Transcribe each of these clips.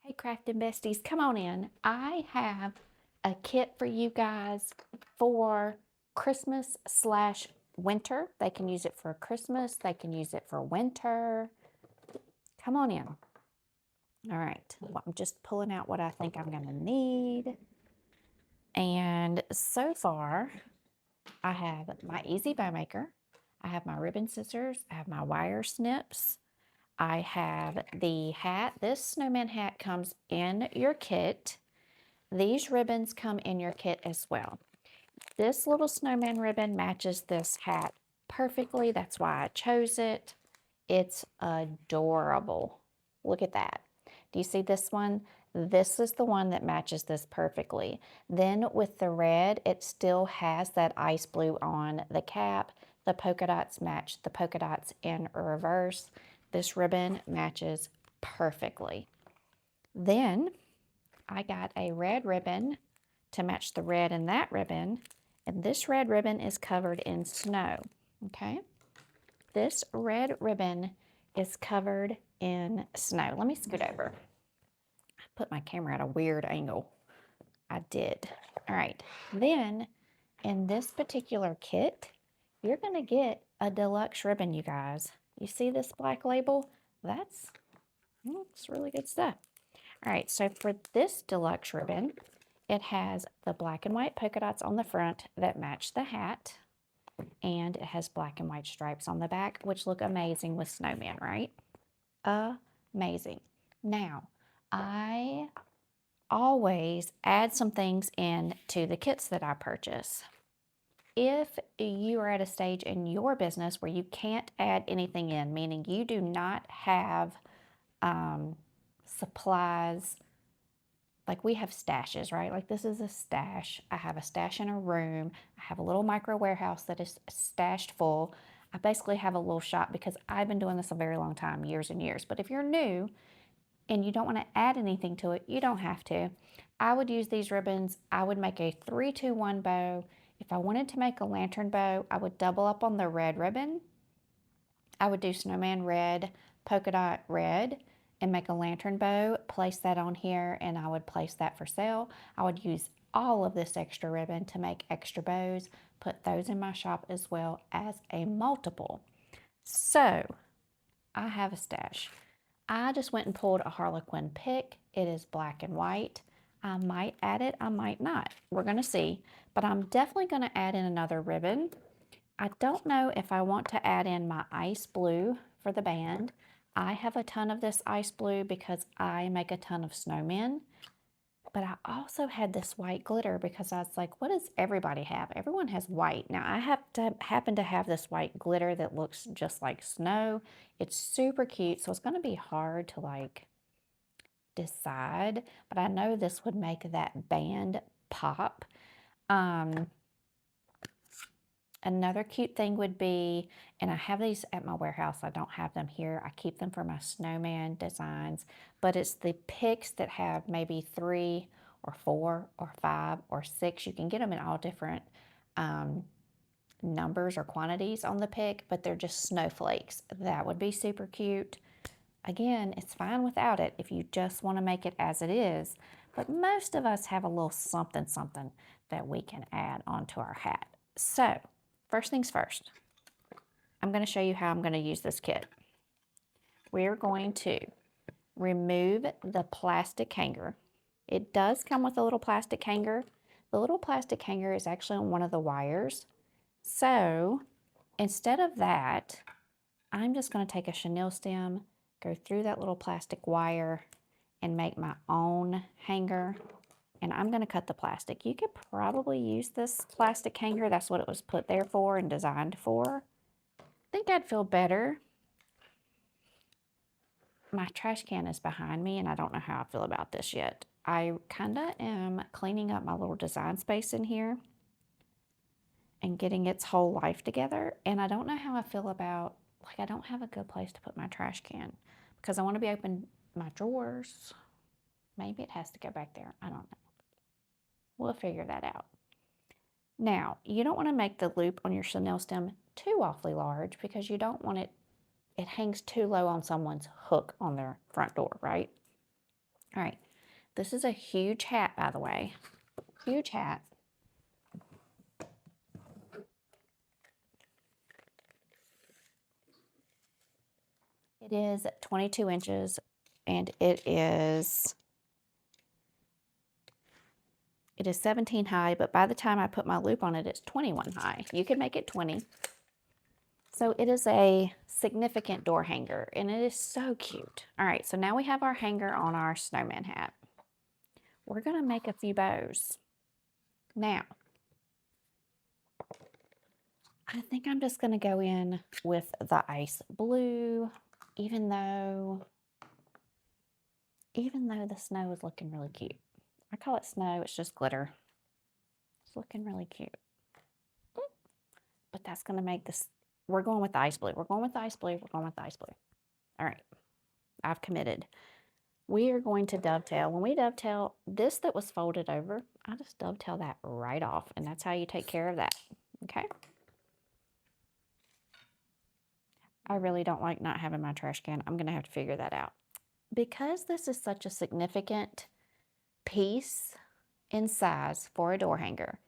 Hey, crafting besties, come on in. I have a kit for you guys for Christmas slash winter. They can use it for Christmas, they can use it for winter. Come on in. All right, well, I'm just pulling out what I think I'm going to need. And so far, I have my Easy Bow Maker, I have my ribbon scissors, I have my wire snips, I have the hat. This snowman hat comes in your kit. These ribbons come in your kit as well. This little snowman ribbon matches this hat perfectly. That's why I chose it. It's adorable. Look at that. Do you see this one? This is the one that matches this perfectly. Then with the red, it still has that ice blue on the cap. The polka dots match the polka dots in reverse. This ribbon matches perfectly. Then I got a red ribbon to match the red in that ribbon, and this red ribbon is covered in snow, okay? This red ribbon is covered in snow. Let me scoot over. I put my camera at a weird angle. I did. All right. Then in this particular kit, you're going to get a deluxe ribbon, you guys. You see this black label? That's really good stuff. All right, so for this deluxe ribbon, it has the black and white polka dots on the front that match the hat, and it has black and white stripes on the back, which look amazing with snowman, right? Amazing. Now, I always add some things in to the kits that I purchase. If you are at a stage in your business where you can't add anything in, meaning you do not have supplies, like we have stashes, right? Like this is a stash. I have a stash in a room. I have a little micro warehouse that is stashed full. I basically have a little shop because I've been doing this a very long time, years and years. But if you're new and you don't want to add anything to it, you don't have to. I would use these ribbons. I would make a 3-2-1 bow. If I wanted to make a lantern bow, I would double up on the red ribbon. I would do snowman red, polka dot red, and make a lantern bow, place that on here, and I would place that for sale. I would use all of this extra ribbon to make extra bows, put those in my shop as well as a multiple. So I have a stash. I just went and pulled a Harlequin pick. It is black and white. I might add it, I might not. We're gonna see, but I'm definitely gonna add in another ribbon. I don't know if I want to add in my ice blue for the band. I have a ton of this ice blue because I make a ton of snowmen. But I also had this white glitter because I was like, what does everybody have? Everyone has white. Now I happen to have this white glitter that looks just like snow. It's super cute, so it's going to be hard to like decide, but I know this would make that band pop. Another cute thing would be, and I have these at my warehouse, I don't have them here. I keep them for my snowman designs, but it's the picks that have maybe 3 or 4 or 5 or 6. You can get them in all different numbers or quantities on the pick, but they're just snowflakes. That would be super cute. Again, it's fine without it if you just want to make it as it is, but most of us have a little something something that we can add onto our hat. So, first things first, I'm going to show you how I'm going to use this kit. We're going to remove the plastic hanger. It does come with a little plastic hanger. The little plastic hanger is actually on one of the wires. So instead of that, I'm just going to take a chenille stem, go through that little plastic wire, and make my own hanger. And I'm going to cut the plastic. You could probably use this plastic hanger. That's what it was put there for and designed for. I think I'd feel better. My trash can is behind me and I don't know how I feel about this yet. I kind of am cleaning up my little design space in here and getting its whole life together. And I don't know how I feel about, like, I don't have a good place to put my trash can because I want to be open my drawers. Maybe it has to go back there. I don't know. We'll figure that out. Now, you don't want to make the loop on your chenille stem too awfully large because you don't want it hangs too low on someone's hook on their front door, right? All right, this is a huge hat, by the way. Huge hat. It is 22 inches and it is 17 high, but by the time I put my loop on it, it's 21 high. You can make it 20. So it is a significant door hanger and it is so cute. All right, so now we have our hanger on our snowman hat. We're gonna make a few bows. Now, I think I'm just gonna go in with the ice blue, even though the snow is looking really cute. I call it snow, it's just glitter. It's looking really cute. But that's gonna make this, we're going with the ice blue. We're going with the ice blue, we're going with the ice blue. All right, I've committed. We are going to dovetail. When we dovetail, this that was folded over, I just dovetail that right off, and that's how you take care of that, okay? I really don't like not having my trash can. I'm gonna have to figure that out. Because this is such a significant piece in size for a door hanger,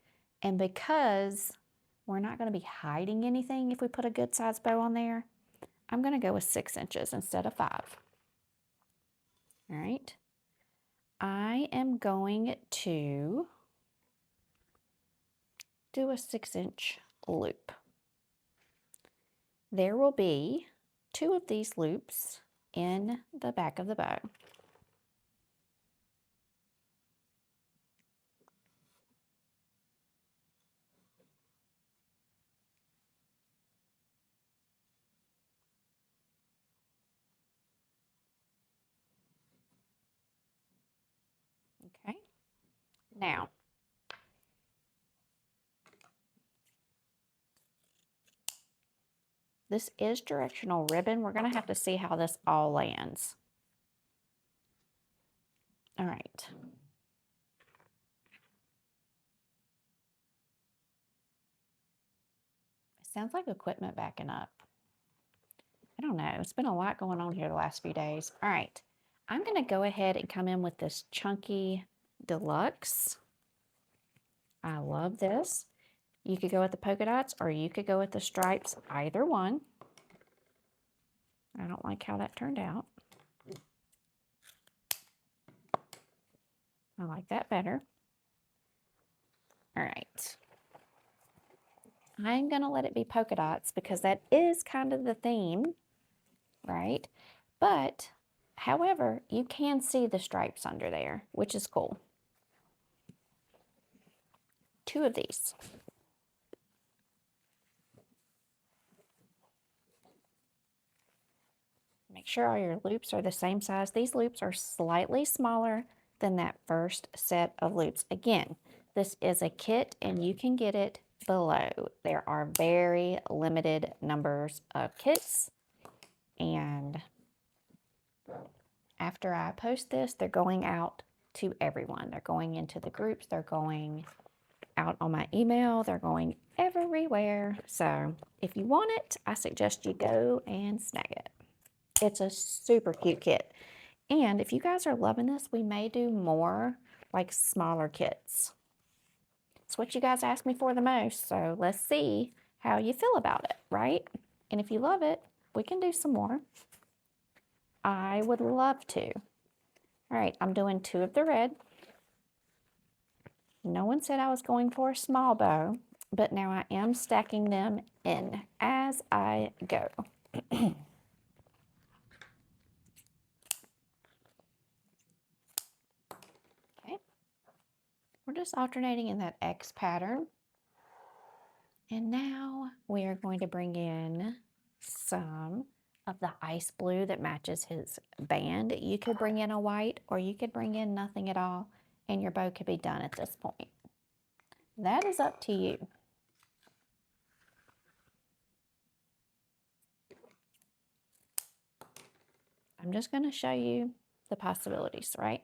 and because we're not gonna be hiding anything if we put a good size bow on there, I'm gonna go with 6 inches instead of 5. All right. I am going to do a 6-inch loop. There will be 2 of these loops in the back of the bow. Okay. Now, this is directional ribbon. We're going to have to see how this all lands. All right. It sounds like equipment backing up. I don't know. It's been a lot going on here the last few days. All right. I'm going to go ahead and come in with this chunky deluxe. I love this. You could go with the polka dots or you could go with the stripes, either one. I don't like how that turned out. I like that better. All right. I'm gonna let it be polka dots because that is kind of the theme, right? But, however, you can see the stripes under there, which is cool. 2 of these. Make sure all your loops are the same size. These loops are slightly smaller than that first set of loops. Again, this is a kit and you can get it below. There are very limited numbers of kits, and after I post this, they're going out to everyone. They're going into the groups, they're going out on my email, they're going everywhere. So if you want it, I suggest you go and snag it. It's a super cute kit. And if you guys are loving this, we may do more like smaller kits. It's what you guys ask me for the most. So let's see how you feel about it, right? And if you love it, we can do some more. I would love to. All right, I'm doing 2 of the red. No one said I was going for a small bow, but now I am stacking them in as I go. We're just alternating in that X pattern. And now we are going to bring in some of the ice blue that matches his band. You could bring in a white or you could bring in nothing at all and your bow could be done at this point. That is up to you. I'm just going to show you the possibilities, right?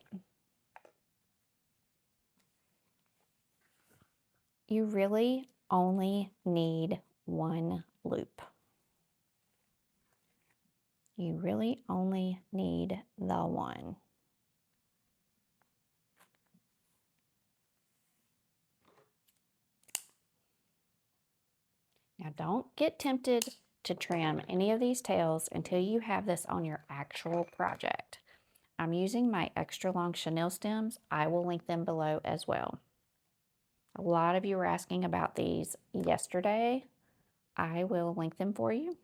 You really only need 1 loop. You really only need the one. don't get tempted to trim any of these tails until you have this on your actual project. I'm using my extra long chenille stems. I will link them below as well. A lot of you were asking about these yesterday. I will link them for you.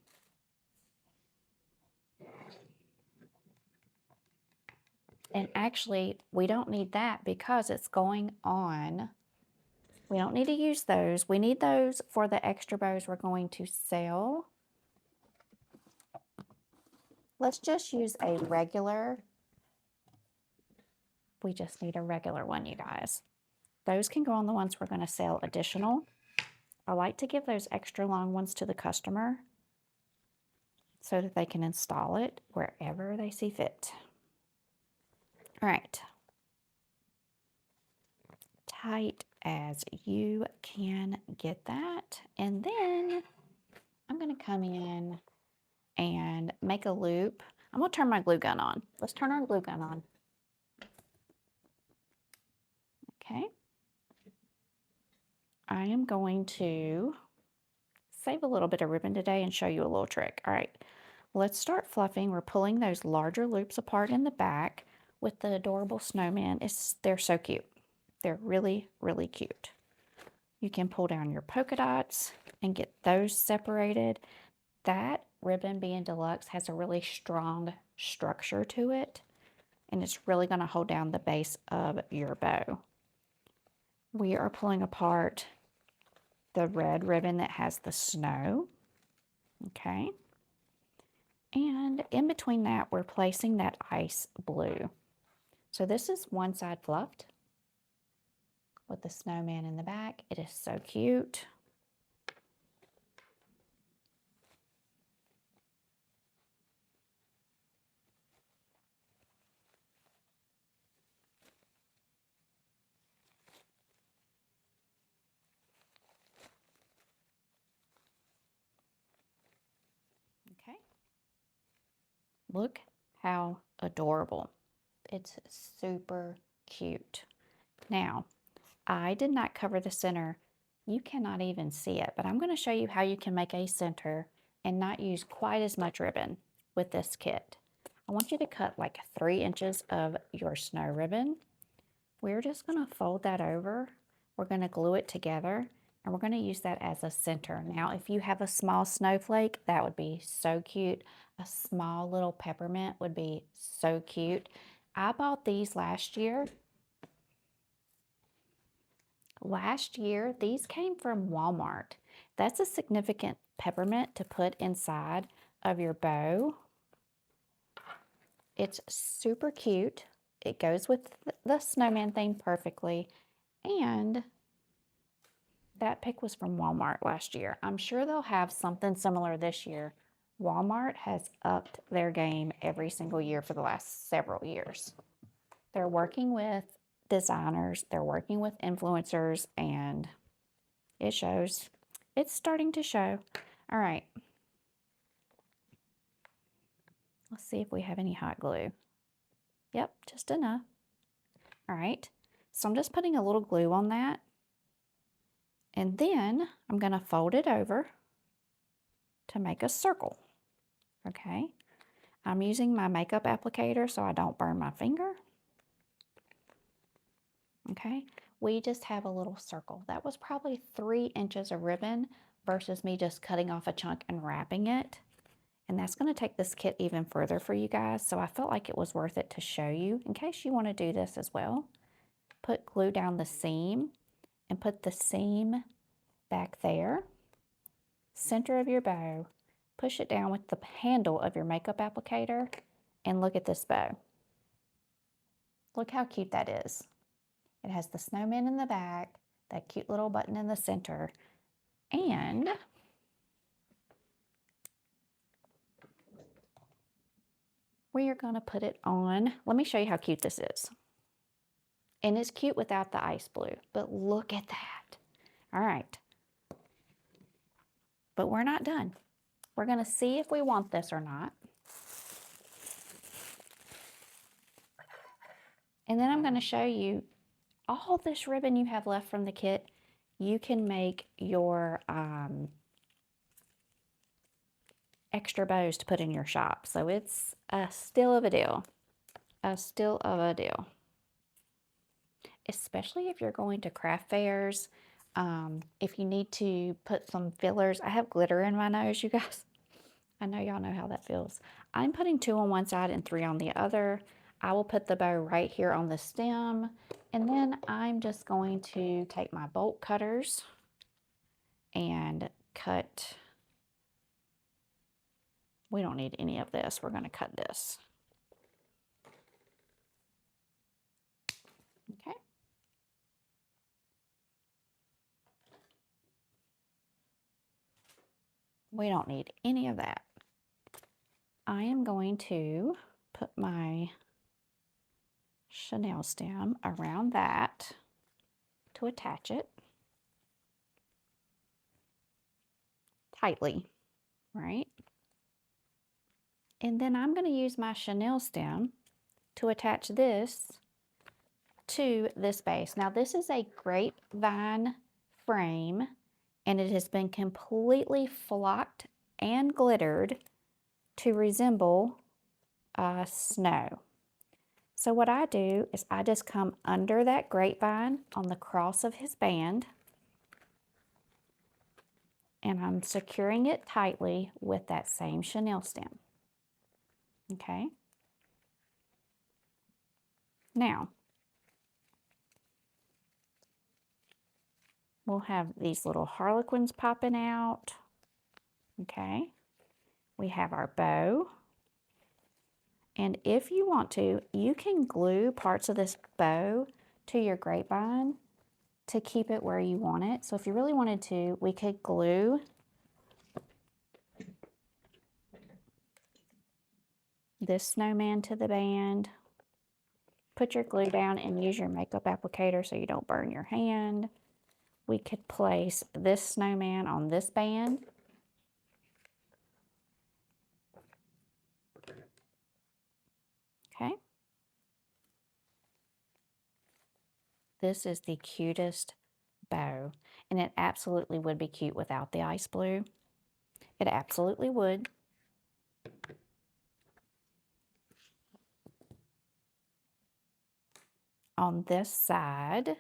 And actually, we don't need that because it's going on. We don't need to use those. We need those for the extra bows we're going to sell. Let's just use a regular. We just need a regular one, you guys. Those can go on the ones we're going to sell additional. I like to give those extra long ones to the customer so that they can install it wherever they see fit. All right. Tight as you can get that. And then I'm going to come in and make a loop. I'm going to turn my glue gun on. Let's turn our glue gun on. Okay. I am going to save a little bit of ribbon today and show you a little trick. All right, let's start fluffing. We're pulling those larger loops apart in the back with the adorable snowman. They're so cute. They're really, really cute. You can pull down your polka dots and get those separated. That ribbon, being deluxe, has a really strong structure to it, and it's really going to hold down the base of your bow. We are pulling apart the red ribbon that has the snow. Okay. And in between that, we're placing that ice blue. So this is one side fluffed with the snowman in the back. It is so cute. Okay. Look how adorable. It's super cute. Now, I did not cover the center. You cannot even see it, but I'm going to show you how you can make a center and not use quite as much ribbon with this kit. I want you to cut like 3 inches of your snow ribbon. We're just going to fold that over. We're going to glue it together, and we're going to use that as a center. Now, if you have a small snowflake, that would be so cute. A small little peppermint would be so cute. I bought these last year. These came from Walmart. That's a significant peppermint to put inside of your bow. It's super cute. It goes with the snowman theme perfectly. And that pick was from Walmart last year. I'm sure they'll have something similar this year. Walmart has upped their game every single year for the last several years. They're working with designers, they're working with influencers, and it shows. It's starting to show. All right. Let's see if we have any hot glue. Yep, just enough. All right. So I'm just putting a little glue on that. And then I'm going to fold it over to make a circle. Okay. I'm using my makeup applicator so I don't burn my finger. Okay. We just have a little circle. That was probably 3 inches of ribbon versus me just cutting off a chunk and wrapping it. And that's going to take this kit even further for you guys. So I felt like it was worth it to show you in case you want to do this as well. Put glue down the seam and put the seam back there. Center of your bow. Push it down with the handle of your makeup applicator and look at this bow. Look how cute that is. It has the snowman in the back, that cute little button in the center, and we are going to put it on. Let me show you how cute this is. And it's cute without the ice blue, but look at that. All right. But we're not done. We're going to see if we want this or not. And then I'm going to show you all this ribbon you have left from the kit. You can make your extra bows to put in your shop. So it's a still of a deal. A still of a deal. Especially if you're going to craft fairs. If you need to put some fillers. I have glitter in my nose, you guys. I know y'all know how that feels. I'm putting 2 on one side and 3 on the other. I will put the bow right here on the stem. And then I'm just going to take my bolt cutters and cut. We don't need any of this. We're going to cut this. Okay. We don't need any of that. I am going to put my chenille stem around that to attach it tightly, right? And then I'm going to use my chenille stem to attach this to this base. Now this is a grapevine frame and it has been completely flocked and glittered to resemble snow. So what I do is I just come under that grapevine on the cross of his band and I'm securing it tightly with that same chenille stem. Okay. Now, we'll have these little harlequins popping out. Okay. We have our bow. And if you want to, you can glue parts of this bow to your grapevine to keep it where you want it. So if you really wanted to, we could glue this snowman to the band. Put your glue down and use your makeup applicator so you don't burn your hand. We could place this snowman on this band. Okay. This is the cutest bow, and it absolutely would be cute without the ice blue. It absolutely would. On this side,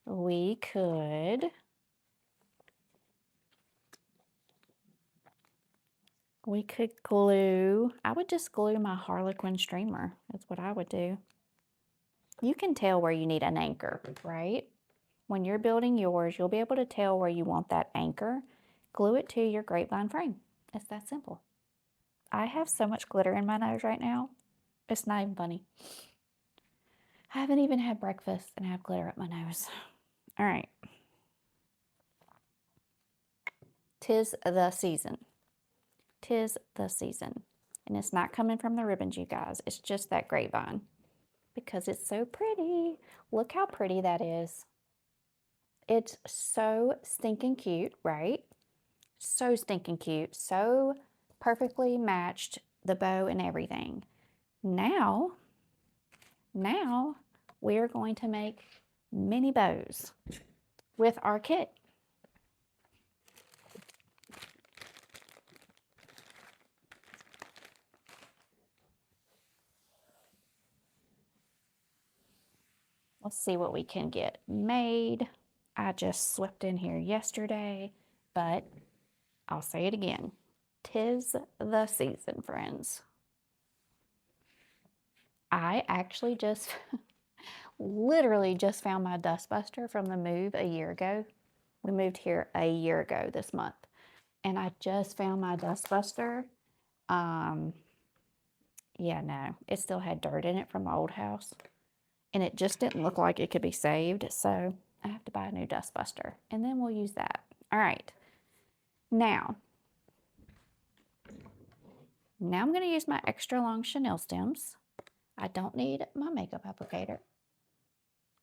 we could glue, I would just glue my harlequin streamer. That's what I would do. You can tell where you need an anchor, right? When you're building yours, you'll be able to tell where you want that anchor. Glue it to your grapevine frame. It's that simple. I have so much glitter in my nose right now. It's not even funny. I haven't even had breakfast and I have glitter up my nose. All right. 'Tis the season. 'Tis the season. And it's not coming from the ribbons, you guys. It's just that grapevine. Because it's so pretty. Look how pretty that is. It's so stinking cute, right? So stinking cute. So perfectly matched, the bow and everything. Now we're going to make mini bows with our kit. Let's see what we can get made. I just swept in here yesterday, but I'll say it again. 'Tis the season, friends. I actually just literally just found my dustbuster from the move a year ago. We moved here a year ago this month. And I just found my dustbuster. Yeah, no, it still had dirt in it from my old house. And it just didn't look like it could be saved. So I have to buy a new dustbuster. And then we'll use that. All right. Now I'm going to use my extra long chenille stems. I don't need my makeup applicator.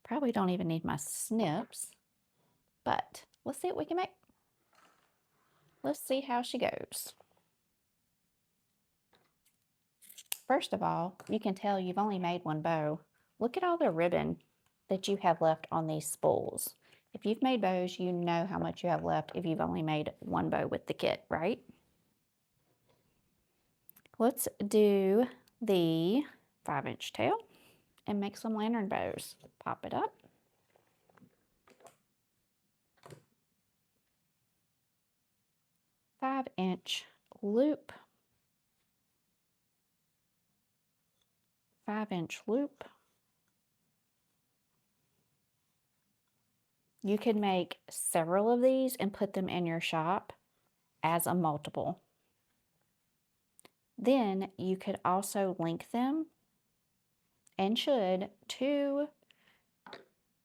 Probably don't even need my snips. But let's see what we can make. Let's see how she goes. First of all, you can tell you've only made one bow. Look at all the ribbon that you have left on these spools. If you've made bows, you know how much you have left if you've only made one bow with the kit, right? let's do the 5-inch tail and make some lantern bows. Pop it up. Five-inch loop. 5-inch loop. You can make several of these and put them in your shop as a multiple. Then you could also link them, and should, to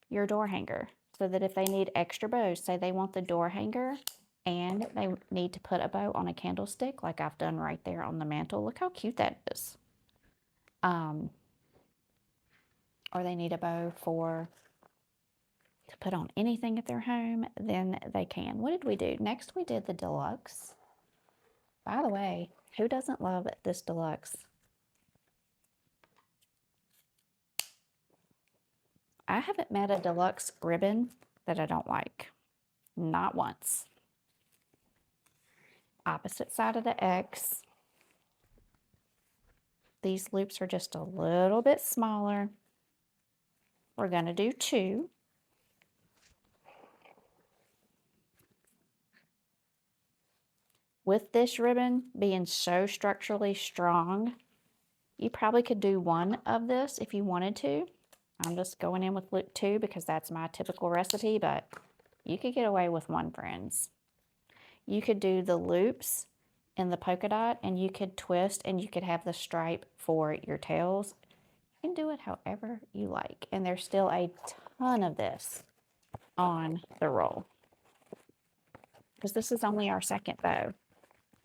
your door hanger, so that if they need extra bows, say they want the door hanger and they need to put a bow on a candlestick like I've done right there on the mantle. Look how cute that is. Or they need a bow to put on anything at their home, then they can. What did we do? Next we did the deluxe. By the way, who doesn't love this deluxe? I haven't met a deluxe ribbon that I don't like. Not once. Opposite side of the X. These loops are just a little bit smaller. We're going to do 2. With this ribbon being so structurally strong, you probably could do 1 of this if you wanted to. I'm just going in with loop 2 because that's my typical recipe, but you could get away with 1, friends. You could do the loops in the polka dot, and you could twist, and you could have the stripe for your tails. You can do it however you like, and there's still a ton of this on the roll because this is only our 2nd bow.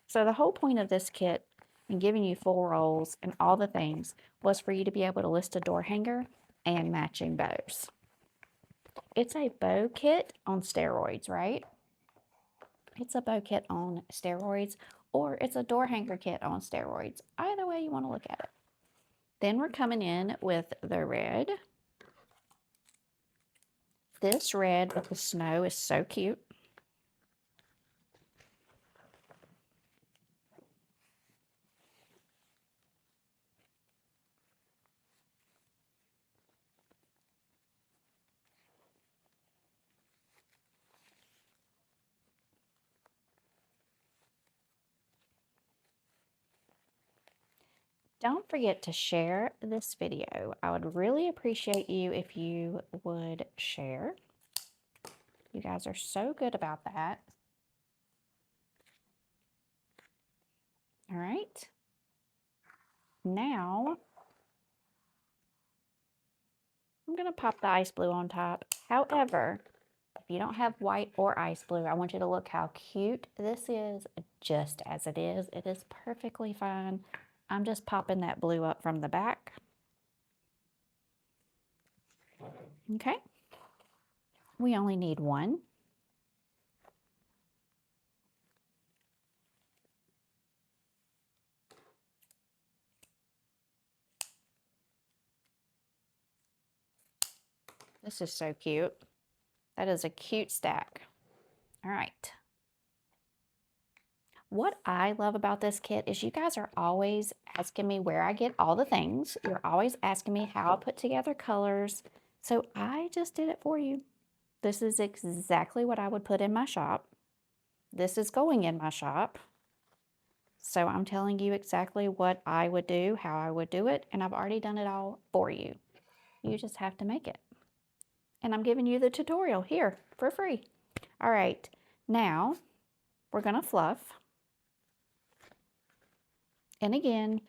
So the whole point of this kit and giving you full rolls and all the things was for you to be able to list a door hanger and matching bows. It's a bow kit on steroids, right? It's a bow kit on steroids, or it's a door hanger kit on steroids. Either way you want to look at it. Then we're coming in with the red. This red with the snow is so cute. Don't forget to share this video. I would really appreciate you if you would share. You guys are so good about that. All right. Now, I'm going to pop the ice blue on top. However, if you don't have white or ice blue, I want you to look how cute this is just as it is. It is perfectly fine. I'm just popping that blue up from the back. Okay. We only need 1. This is so cute. That is a cute stack. All right. What I love about this kit is you guys are always asking me where I get all the things. You're always asking me how I put together colors. So I just did it for you. This is exactly what I would put in my shop. This is going in my shop. So I'm telling you exactly what I would do, how I would do it, and I've already done it all for you. You just have to make it. And I'm giving you the tutorial here for free. All right, now we're gonna fluff. And again,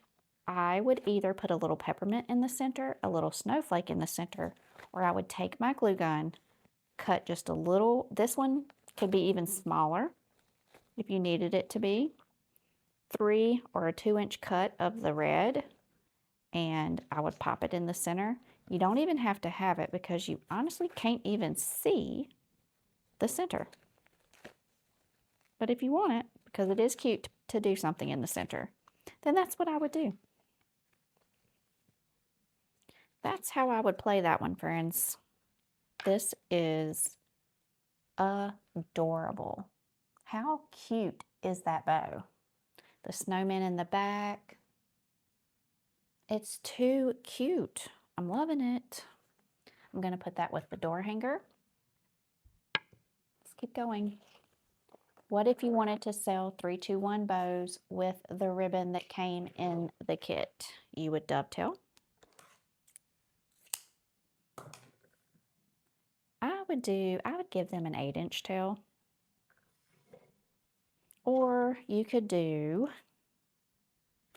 I would either put a little peppermint in the center, a little snowflake in the center, or I would take my glue gun, cut just a little. This one could be even smaller if you needed it to be. 3 or a 2-inch cut of the red, and I would pop it in the center. You don't even have to have it because you honestly can't even see the center. But if you want it, because it is cute to do something in the center, then that's what I would do. That's how I would play that one, friends. This is adorable. How cute is that bow? The snowman in the back, It's too cute. I'm loving it. I'm going to put that with the door hanger. Let's keep going. What if you wanted to sell 3-2-1 bows with the ribbon that came in the kit? You would dovetail. I would give them an 8-inch tail. Or you could do,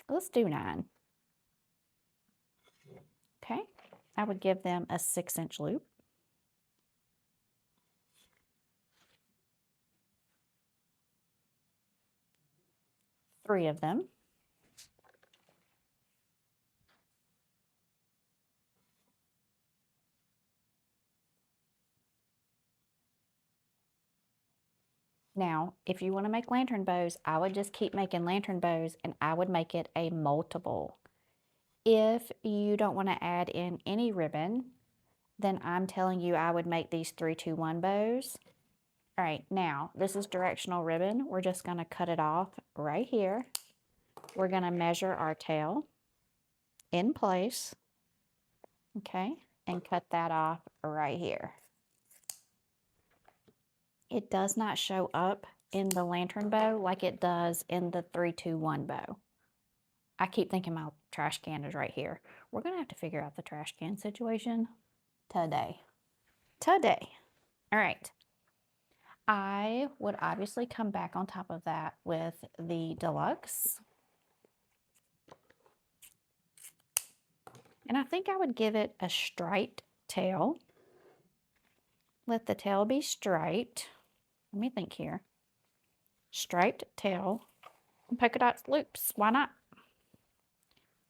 let's do 9. Okay, I would give them a 6-inch loop. Three of them. Now, if you want to make lantern bows, I would just keep making lantern bows and I would make it a multiple. If you don't want to add in any ribbon, then I'm telling you I would make these 3-2-1 bows. All right, now this is directional ribbon. We're just going to cut it off right here. We're going to measure our tail in place, okay, and cut that off right here. It does not show up in the lantern bow like it does in the 3-2-1 bow. I keep thinking my trash can is right here. We're going to have to figure out the trash can situation today. All right. I would obviously come back on top of that with the deluxe. And I think I would give it a striped tail. Let the tail be striped. Let me think here. Striped tail and polka dot loops. Why not?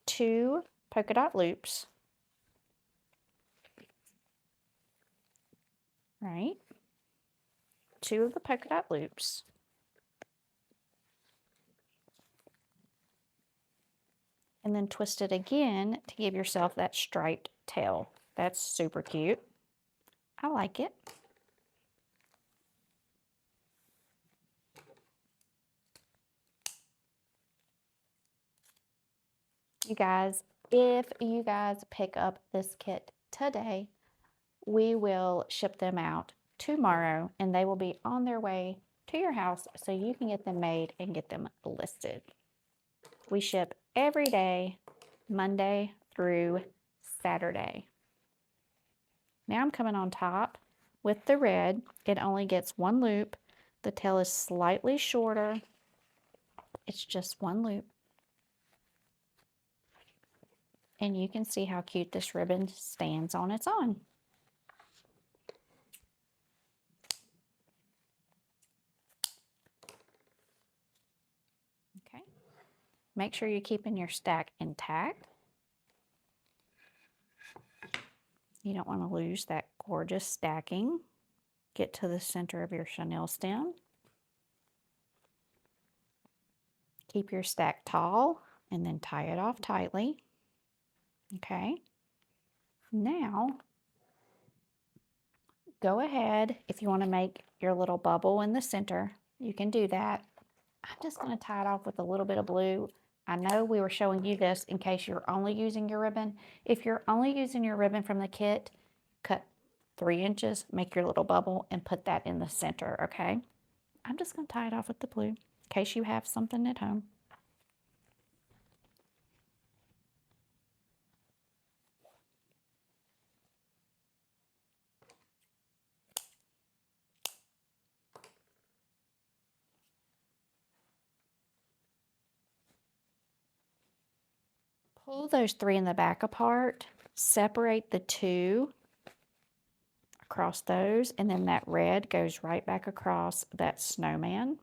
2 polka dot loops. Right? 2 of the polka dot loops. And then twist it again to give yourself that striped tail. That's super cute. I like it. You guys, if you guys pick up this kit today, we will ship them out tomorrow and they will be on their way to your house so you can get them made and get them listed. We ship every day, Monday through Saturday. Now I'm coming on top with the red. It only gets 1 loop. The tail is slightly shorter. It's just 1 loop. And you can see how cute this ribbon stands on its own. Okay. Make sure you're keeping your stack intact. You don't want to lose that gorgeous stacking. Get to the center of your chenille stem. Keep your stack tall and then tie it off tightly. Okay. Now, go ahead. If you want to make your little bubble in the center, you can do that. I'm just going to tie it off with a little bit of blue. I know we were showing you this in case you're only using your ribbon. If you're only using your ribbon from the kit, cut 3 inches, make your little bubble, and put that in the center, okay? I'm just going to tie it off with the blue in case you have something at home. Pull those 3 in the back apart, separate the 2 across those, and then that red goes right back across that snowman.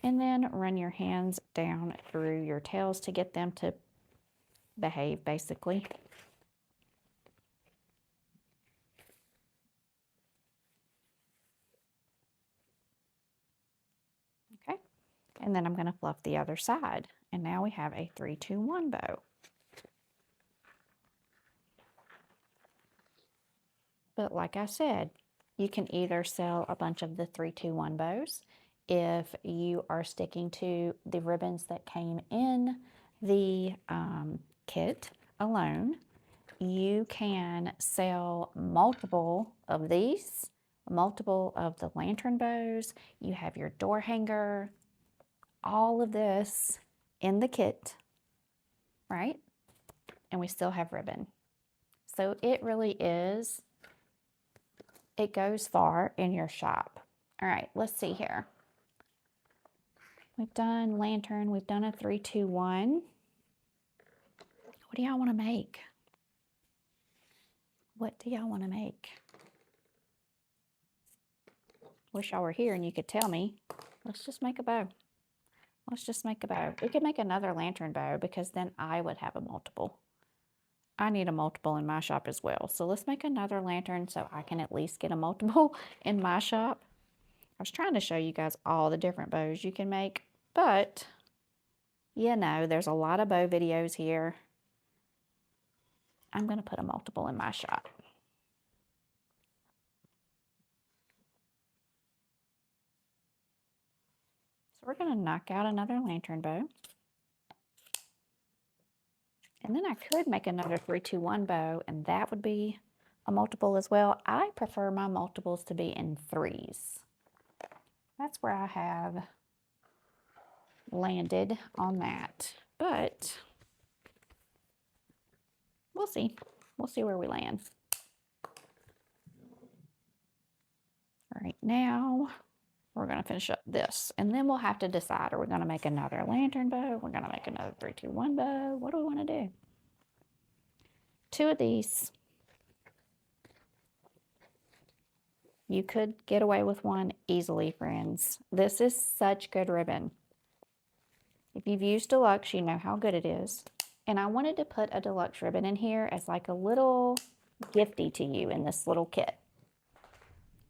And then run your hands down through your tails to get them to behave, basically. Okay, and then I'm going to fluff the other side. And now we have a 3-2-1 bow. But like I said, you can either sell a bunch of the 3-2-1 bows if you are sticking to the ribbons that came in the kit alone. You can sell multiple of these, multiple of the lantern bows. You have your door hanger, all of this in the kit, right? And we still have ribbon. So it really is, it goes far in your shop. All right, let's see here. We've done lantern, we've done a 3, 2, 1. What do y'all want to make? What do y'all want to make? Wish y'all were here and you could tell me. Let's just make a bow. Let's just make a bow. We could make another lantern bow because then I would have a multiple. I need a multiple in my shop as well. So let's make another lantern so I can at least get a multiple in my shop. I was trying to show you guys all the different bows you can make, but you know, there's a lot of bow videos here. I'm going to put a multiple in my shop. So we're going to knock out another lantern bow. And then I could make another 3, 2, 1 bow, and that would be a multiple as well. I prefer my multiples to be in 3s. That's where I have landed on that. But we'll see. We'll see where we land. All right, now we're going to finish up this, and then we'll have to decide, are we going to make another lantern bow? We're going to make another 3, 2, 1 bow. What do we want to do? 2 of these. You could get away with 1 easily, friends. This is such good ribbon. If you've used Deluxe, you know how good it is. And I wanted to put a Deluxe ribbon in here as like a little gifty to you in this little kit.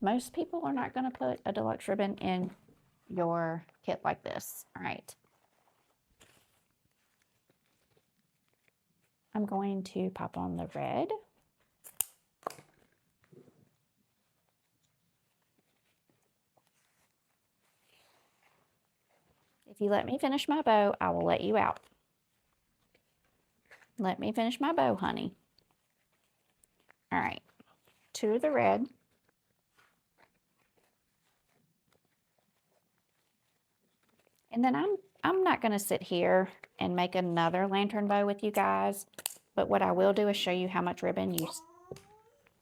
Most people are not going to put a Deluxe ribbon in your kit like this. All right. I'm going to pop on the red. If you let me finish my bow, I will let you out. Let me finish my bow, honey. All right. 2 of the red. And then I'm not going to sit here and make another lantern bow with you guys, but what I will do is show you how much ribbon you...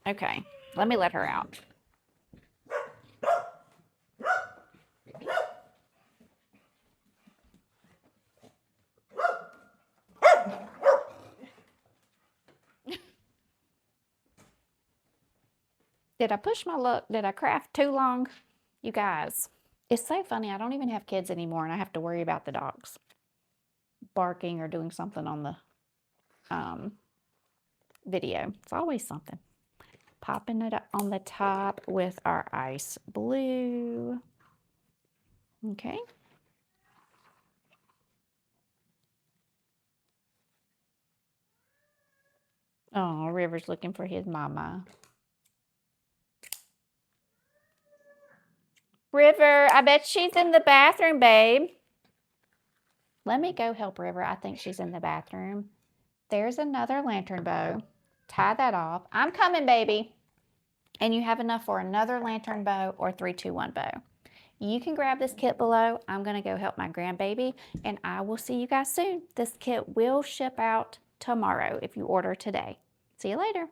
Okay, let me let her out. Did I push my luck? Did I craft too long? You guys, it's so funny. I don't even have kids anymore, and I have to worry about the dogs barking or doing something on the video. It's always something. Popping it up on the top with our ice blue. Okay. Oh, River's looking for his mama. River, I bet she's in the bathroom, babe. Let me go help River. I think she's in the bathroom. There's another lantern bow. Tie that off. I'm coming, baby. And you have enough for another lantern bow or 3, 2, 1 bow. You can grab this kit below. I'm going to go help my grandbaby, and I will see you guys soon. This kit will ship out tomorrow if you order today. See you later.